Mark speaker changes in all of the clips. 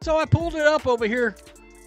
Speaker 1: So I pulled it up over here.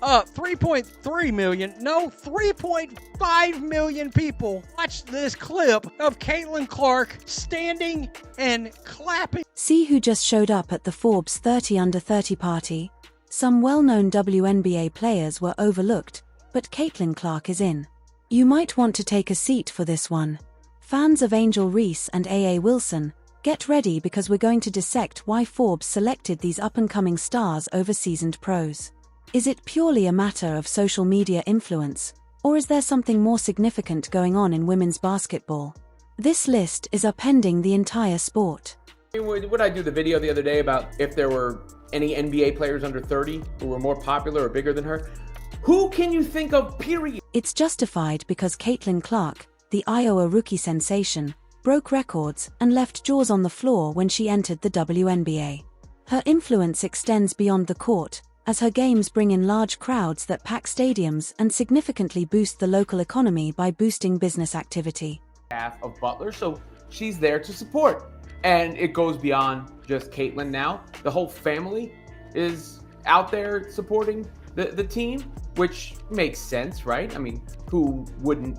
Speaker 1: 3.3 million, no, 3.5 million people watched this clip of Caitlin Clark standing and clapping.
Speaker 2: See who just showed up at the Forbes 30 Under 30 party? Some well-known WNBA players were overlooked, but Caitlin Clark is in. You might want to take a seat for this one. Fans of Angel Reese and A.A. Wilson, get ready because we're going to dissect why Forbes selected these up-and-coming stars over seasoned pros. Is it purely a matter of social media influence, or is there something more significant going on in women's basketball? This list is upending the entire sport.
Speaker 3: Would I do the video the other day about if there were any NBA players under 30 who were more popular or bigger than her? Who can you think of, period?
Speaker 2: It's justified because Caitlin Clark, the Iowa rookie sensation, broke records and left jaws on the floor when she entered the WNBA. Her influence extends beyond the court, as her games bring in large crowds that pack stadiums and significantly boost the local economy by boosting business activity.
Speaker 3: Half of Butler, so she's there to support. And it goes beyond just Caitlin now. The whole family is out there supporting the team, which makes sense, right? I mean, who wouldn't,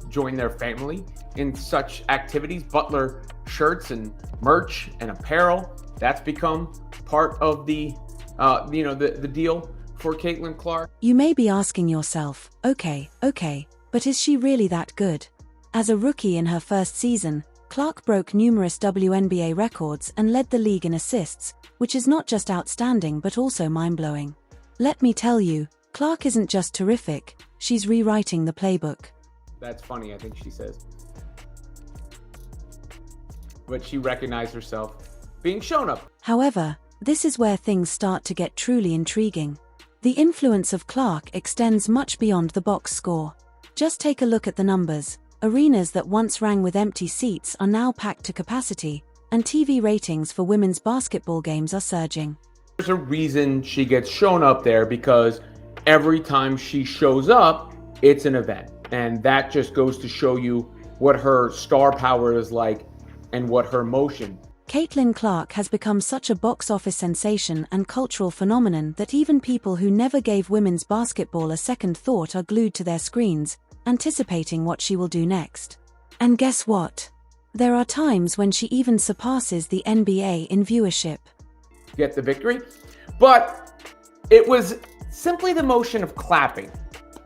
Speaker 3: join their family in such activities? Butler shirts and merch and apparel, that's become part of the deal for Caitlin Clark.
Speaker 2: You may be asking yourself, okay, but is she really that good? As a rookie in her first season, Clark broke numerous WNBA records and led the league in assists, which is not just outstanding but also mind-blowing. Let me tell you, Clark isn't just terrific, she's rewriting the playbook.
Speaker 3: That's funny, I think she says. But she recognized herself being shown up.
Speaker 2: However, this is where things start to get truly intriguing. The influence of Clark extends much beyond the box score. Just take a look at the numbers. Arenas that once rang with empty seats are now packed to capacity, and TV ratings for women's basketball games are surging.
Speaker 3: There's a reason she gets shown up there, because every time she shows up, it's an event. And that just goes to show you what her star power is like and what her motion.
Speaker 2: Caitlin Clark has become such a box office sensation and cultural phenomenon that even people who never gave women's basketball a second thought are glued to their screens, anticipating what she will do next. And guess what? There are times when she even surpasses the NBA in viewership.
Speaker 3: Get the victory. But it was simply the motion of clapping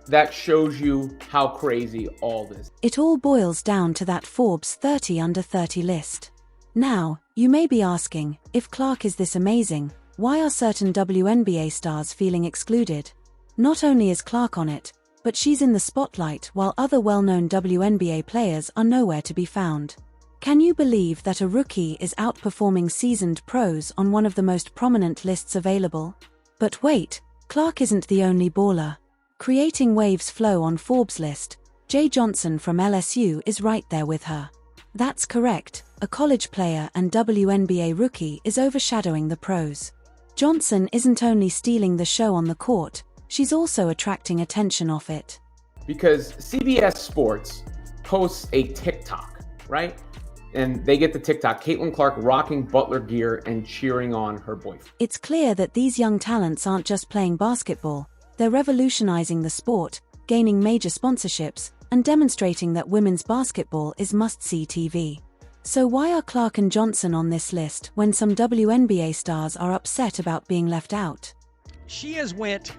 Speaker 3: that shows you how crazy all this.
Speaker 2: It all boils down to that Forbes 30 Under 30 list. Now, you may be asking, if Clark is this amazing, why are certain WNBA stars feeling excluded? Not only is Clark on it, but she's in the spotlight while other well-known WNBA players are nowhere to be found. Can you believe that a rookie is outperforming seasoned pros on one of the most prominent lists available? But wait, Clark isn't the only baller. Creating waves flow on Forbes' list, Jay Johnson from LSU is right there with her. That's correct, a college player and WNBA rookie is overshadowing the pros. Johnson isn't only stealing the show on the court, she's also attracting attention off it.
Speaker 3: Because CBS Sports posts a TikTok, right? And they get the TikTok, Caitlin Clark rocking Butler gear and cheering on her boyfriend.
Speaker 2: It's clear that these young talents aren't just playing basketball, they're revolutionizing the sport, gaining major sponsorships, and demonstrating that women's basketball is must-see TV. So why are Clark and Johnson on this list when some WNBA stars are upset about being left out?
Speaker 1: She has went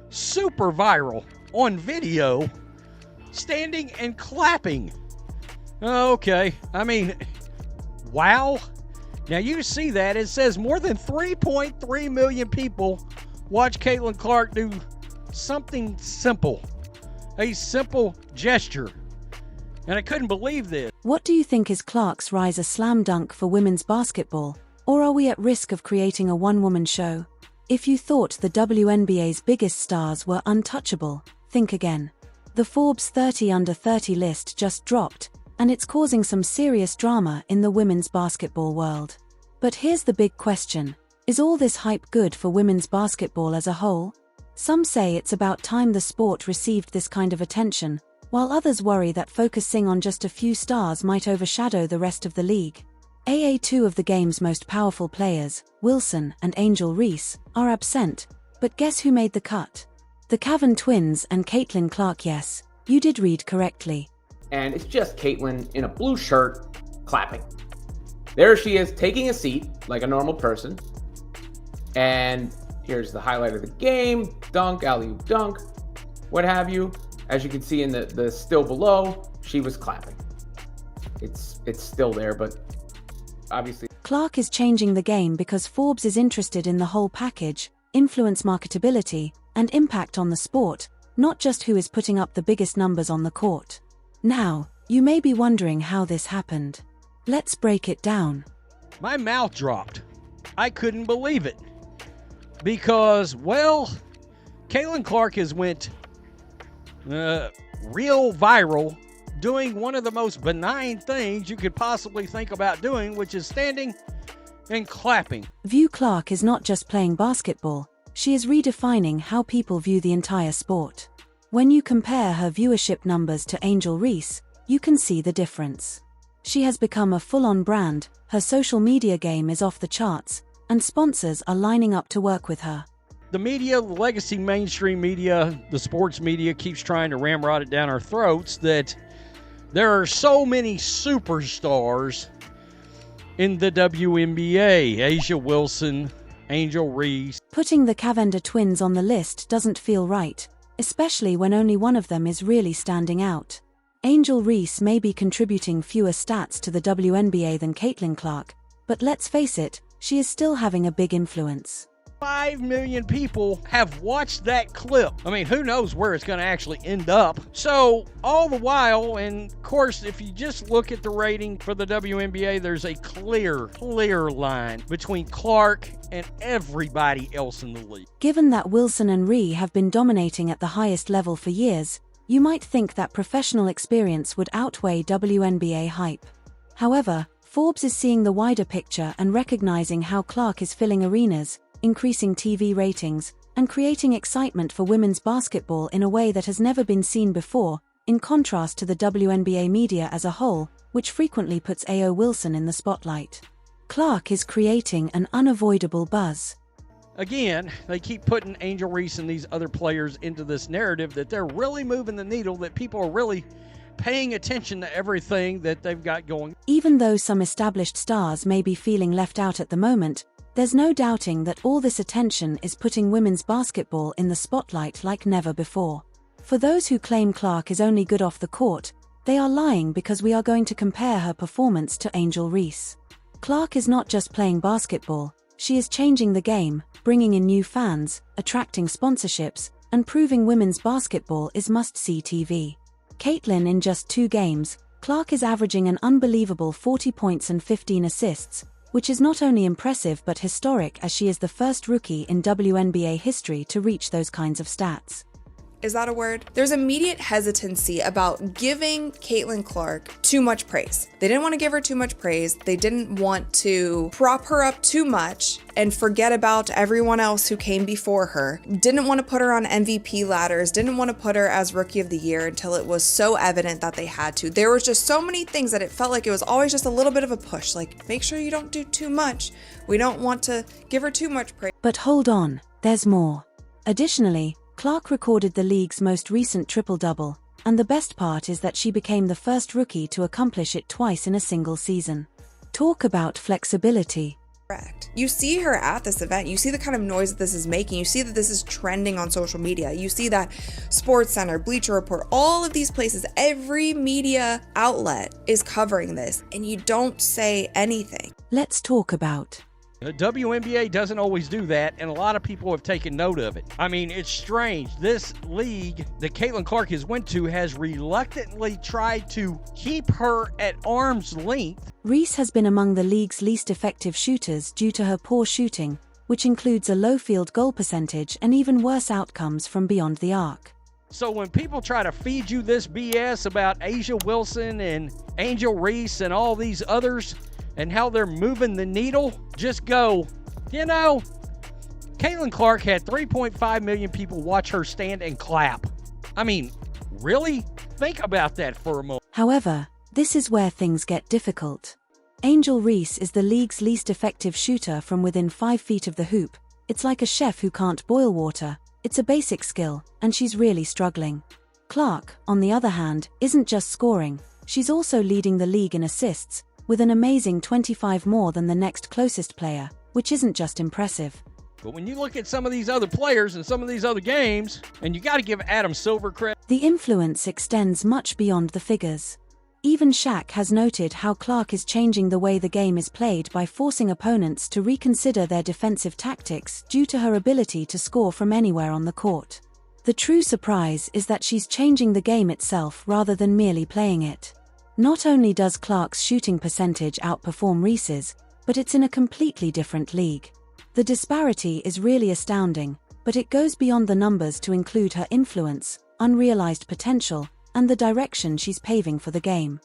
Speaker 1: super viral on video, standing and clapping. Okay, I mean, wow. Now you see that, it says more than 3.3 million people watch Caitlin Clark do something simple. A simple gesture. And I couldn't believe this.
Speaker 2: What do you think is Clark's rise a slam dunk for women's basketball, or are we at risk of creating a one-woman show? If you thought the WNBA's biggest stars were untouchable, think again. The Forbes 30 Under 30 list just dropped, and it's causing some serious drama in the women's basketball world. But here's the big question. Is all this hype good for women's basketball as a whole? Some say it's about time the sport received this kind of attention, while others worry that focusing on just a few stars might overshadow the rest of the league. Two of the game's most powerful players, Wilson and Angel Reese, are absent, but guess who made the cut? The Cavan twins and Caitlin Clark. Yes, you did read correctly.
Speaker 3: And it's just Caitlin in a blue shirt clapping. There she is taking a seat like a normal person. And here's the highlight of the game. Dunk, alley-oop dunk, what have you. As you can see in the still below, she was clapping. It's still there, but obviously.
Speaker 2: Clark is changing the game because Forbes is interested in the whole package, influence, marketability, and impact on the sport, not just who is putting up the biggest numbers on the court. Now, you may be wondering how this happened. Let's break it down.
Speaker 1: My mouth dropped. I couldn't believe it. Because, well, Caitlin Clark has went real viral doing one of the most benign things you could possibly think about doing, which is standing and clapping.
Speaker 2: View Clark is not just playing basketball, she is redefining how people view the entire sport. When you compare her viewership numbers to Angel Reese, you can see the difference. She has become a full-on brand, her social media game is off the charts, and sponsors are lining up to work with her.
Speaker 1: The media, the legacy mainstream media, the sports media keeps trying to ramrod it down our throats that there are so many superstars in the WNBA. A'ja Wilson, Angel Reese.
Speaker 2: Putting the Cavender twins on the list doesn't feel right, especially when only one of them is really standing out. Angel Reese may be contributing fewer stats to the WNBA than Caitlin Clark, but let's face it, she is still having a big influence.
Speaker 1: 5 million people have watched that clip. I mean, who knows where it's going to actually end up. So, all the while, and of course, if you just look at the rating for the WNBA, there's a clear line between Clark and everybody else in the league.
Speaker 2: Given that Wilson and Ree have been dominating at the highest level for years, you might think that professional experience would outweigh WNBA hype. However, Forbes is seeing the wider picture and recognizing how Clark is filling arenas, increasing TV ratings, and creating excitement for women's basketball in a way that has never been seen before, in contrast to the WNBA media as a whole, which frequently puts A.O. Wilson in the spotlight. Clark is creating an unavoidable buzz.
Speaker 1: Again, they keep putting Angel Reese and these other players into this narrative that they're really moving the needle, that people are really paying attention to everything that they've got going.
Speaker 2: Even though some established stars may be feeling left out at the moment, there's no doubting that all this attention is putting women's basketball in the spotlight like never before. For those who claim Clark is only good off the court, they are lying because we are going to compare her performance to Angel Reese. Clark is not just playing basketball, she is changing the game, bringing in new fans, attracting sponsorships, and proving women's basketball is must-see TV. Caitlin in just 2 games, Clark is averaging an unbelievable 40 points and 15 assists, which is not only impressive but historic as she is the first rookie in WNBA history to reach those kinds of stats.
Speaker 4: Is that a word? There's immediate hesitancy about giving Caitlin Clark too much praise. They didn't want to give her too much praise. They didn't want to prop her up too much and forget about everyone else who came before her. Didn't want to put her on MVP ladders. Didn't want to put her as Rookie of the Year until it was so evident that they had to. There was just so many things that it felt like it was always just a little bit of a push. Like, make sure you don't do too much. We don't want to give her too much praise.
Speaker 2: But hold on, there's more. Additionally, Clark recorded the league's most recent triple-double, and the best part is that she became the first rookie to accomplish it twice in a single season. Talk about flexibility.
Speaker 4: Correct. You see her at this event, you see the kind of noise that this is making, you see that this is trending on social media, you see that SportsCenter, Bleacher Report, all of these places, every media outlet is covering this, and you don't say anything.
Speaker 2: Let's talk about.
Speaker 1: The WNBA doesn't always do that, and a lot of people have taken note of it. I mean, it's strange. This league that Caitlin Clark has went to has reluctantly tried to keep her at arm's length.
Speaker 2: Reese has been among the league's least effective shooters due to her poor shooting, which includes a low field goal percentage and even worse outcomes from beyond the arc.
Speaker 1: So when people try to feed you this BS about A'ja Wilson and Angel Reese and all these others, and how they're moving the needle, just go, Caitlin Clark had 3.5 million people watch her stand and clap. I mean, really? Think about that for a moment.
Speaker 2: However, this is where things get difficult. Angel Reese is the league's least effective shooter from within 5 feet of the hoop. It's like a chef who can't boil water. It's a basic skill, and she's really struggling. Clark, on the other hand, isn't just scoring, she's also leading the league in assists, with an amazing 25 more than the next closest player, which isn't just impressive.
Speaker 1: But when you look at some of these other players and some of these other games, and you got to give Adam Silver credit.
Speaker 2: The influence extends much beyond the figures. Even Shaq has noted how Clark is changing the way the game is played by forcing opponents to reconsider their defensive tactics due to her ability to score from anywhere on the court. The true surprise is that she's changing the game itself rather than merely playing it. Not only does Clark's shooting percentage outperform Reese's, but it's in a completely different league. The disparity is really astounding, but it goes beyond the numbers to include her influence, unrealized potential, and the direction she's paving for the game.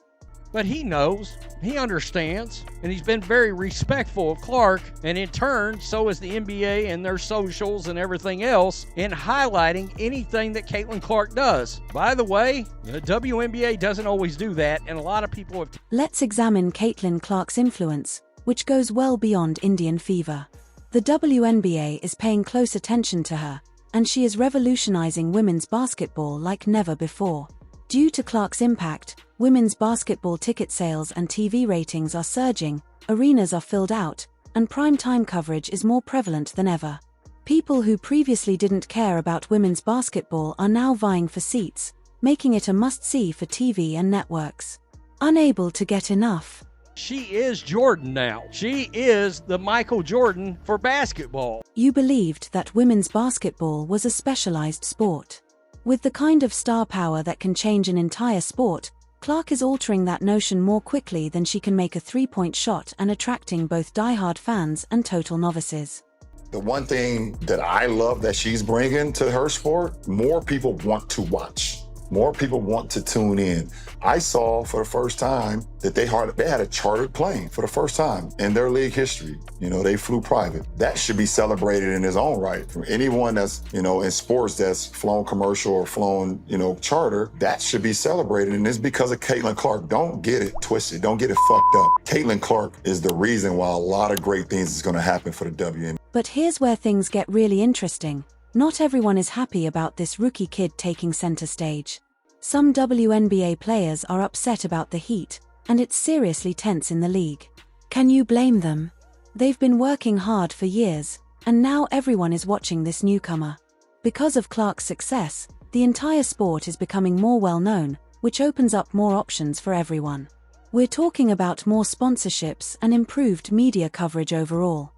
Speaker 1: But he knows, he understands, and he's been very respectful of Clark, and in turn, so is the NBA and their socials and everything else in highlighting anything that Caitlin Clark does. By the way, the WNBA doesn't always do that, and a lot of people have...
Speaker 2: Let's examine Caitlin Clark's influence, which goes well beyond Indian fever. The WNBA is paying close attention to her, and she is revolutionizing women's basketball like never before. Due to Clark's impact, women's basketball ticket sales and TV ratings are surging, arenas are filled out, and prime-time coverage is more prevalent than ever. People who previously didn't care about women's basketball are now vying for seats, making it a must-see for TV and networks. Unable to get enough.
Speaker 1: She is Jordan now. She is the Michael Jordan for basketball.
Speaker 2: You believed that women's basketball was a specialized sport. With the kind of star power that can change an entire sport, Clark is altering that notion more quickly than she can make a three-point shot and attracting both diehard fans and total novices.
Speaker 5: The one thing that I love that she's bringing to her sport, more people want to watch. More people want to tune in. I saw for the first time that they had a chartered plane for the first time in their league history. You know, they flew private. That should be celebrated in its own right. From anyone that's, in sports that's flown commercial or flown, charter, that should be celebrated. And it's because of Caitlin Clark. Don't get it twisted. Don't get it fucked up. Caitlin Clark is the reason why a lot of great things is going to happen for the WNBA.
Speaker 2: But here's where things get really interesting. Not everyone is happy about this rookie kid taking center stage. Some WNBA players are upset about the heat, and it's seriously tense in the league. Can you blame them? They've been working hard for years, and now everyone is watching this newcomer. Because of Clark's success, the entire sport is becoming more well-known, which opens up more options for everyone. We're talking about more sponsorships and improved media coverage overall.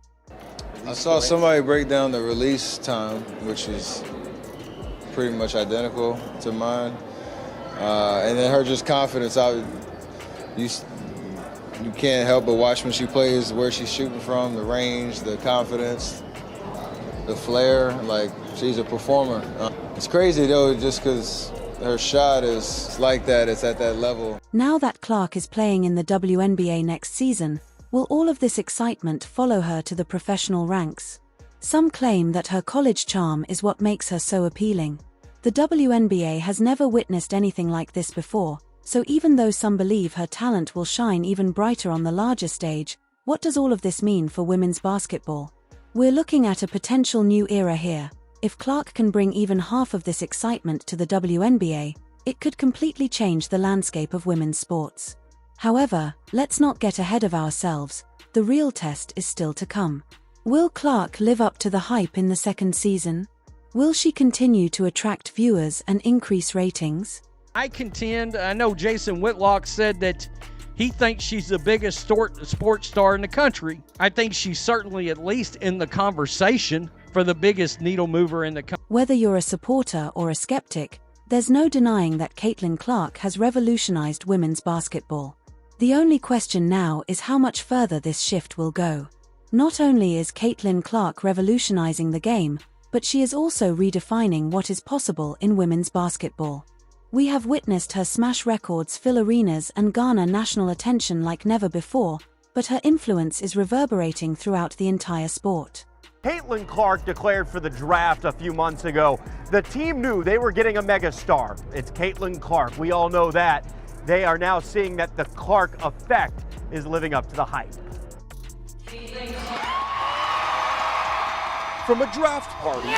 Speaker 6: I saw somebody break down the release time, which is pretty much identical to mine. And then her just confidence. You can't help but watch when she plays, where she's shooting from, the range, the confidence, the flair. Like, she's a performer. It's crazy, though, just because her shot is like that. It's at that level.
Speaker 2: Now that Clark is playing in the WNBA next season, will all of this excitement follow her to the professional ranks? Some claim that her college charm is what makes her so appealing. The WNBA has never witnessed anything like this before, so even though some believe her talent will shine even brighter on the larger stage, what does all of this mean for women's basketball? We're looking at a potential new era here. If Clark can bring even half of this excitement to the WNBA, it could completely change the landscape of women's sports. However, let's not get ahead of ourselves. The real test is still to come. Will Clark live up to the hype in the second season? Will she continue to attract viewers and increase ratings?
Speaker 1: I contend, I know Jason Whitlock said that he thinks she's the biggest sports star in the country. I think she's certainly at least in the conversation for the biggest needle mover in the country.
Speaker 2: Whether you're a supporter or a skeptic, there's no denying that Caitlin Clark has revolutionized women's basketball. The only question now is how much further this shift will go. Not only is Caitlin Clark revolutionizing the game, but she is also redefining what is possible in women's basketball. We have witnessed her smash records fill arenas and garner national attention like never before, but her influence is reverberating throughout the entire sport.
Speaker 7: Caitlin Clark declared for the draft a few months ago. The team knew they were getting a megastar. It's Caitlin Clark. We all know that. They are now seeing that the Clark effect is living up to the hype.
Speaker 8: From a draft party.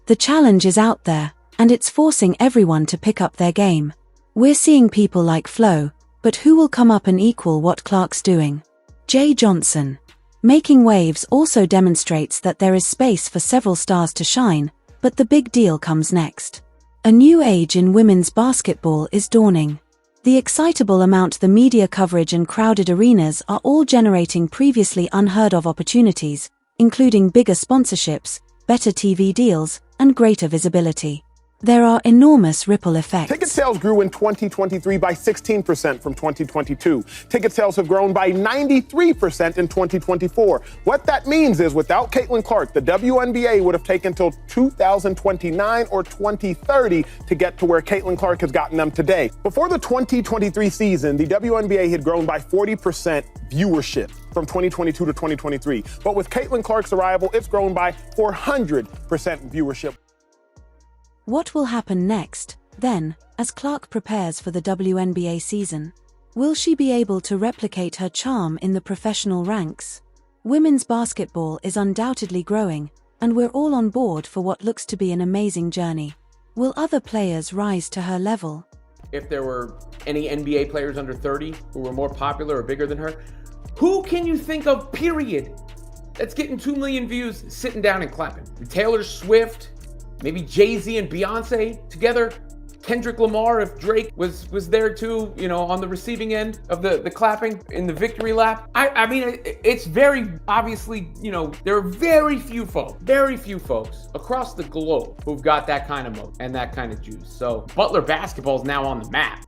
Speaker 2: The challenge is out there, and it's forcing everyone to pick up their game. We're seeing people like Flo, but who will come up and equal what Clark's doing? Jay Johnson. Making waves also demonstrates that there is space for several stars to shine, but the big deal comes next. A new age in women's basketball is dawning. The excitable amount the media coverage and crowded arenas are all generating previously unheard of opportunities, including bigger sponsorships, better TV deals, and greater visibility. There are enormous ripple effects.
Speaker 8: Ticket sales grew in 2023 by 16% from 2022. Ticket sales have grown by 93% in 2024. What that means is without Caitlin Clark, the WNBA would have taken till 2029 or 2030 to get to where Caitlin Clark has gotten them today. Before the 2023 season, the WNBA had grown by 40% viewership from 2022 to 2023. But with Caitlin Clark's arrival, it's grown by 400% viewership.
Speaker 2: What will happen next, then, as Clark prepares for the WNBA season? Will she be able to replicate her charm in the professional ranks? Women's basketball is undoubtedly growing, and we're all on board for what looks to be an amazing journey. Will other players rise to her level?
Speaker 3: If there were any NBA players under 30 who were more popular or bigger than her, who can you think of, period, that's getting 2 million views sitting down and clapping? Taylor Swift, maybe Jay-Z and Beyonce together, Kendrick Lamar if Drake was there too, on the receiving end of the clapping in the victory lap. I mean, it's very obviously, there are very few folks across the globe who've got that kind of moat and that kind of juice. So Butler basketball is now on the map.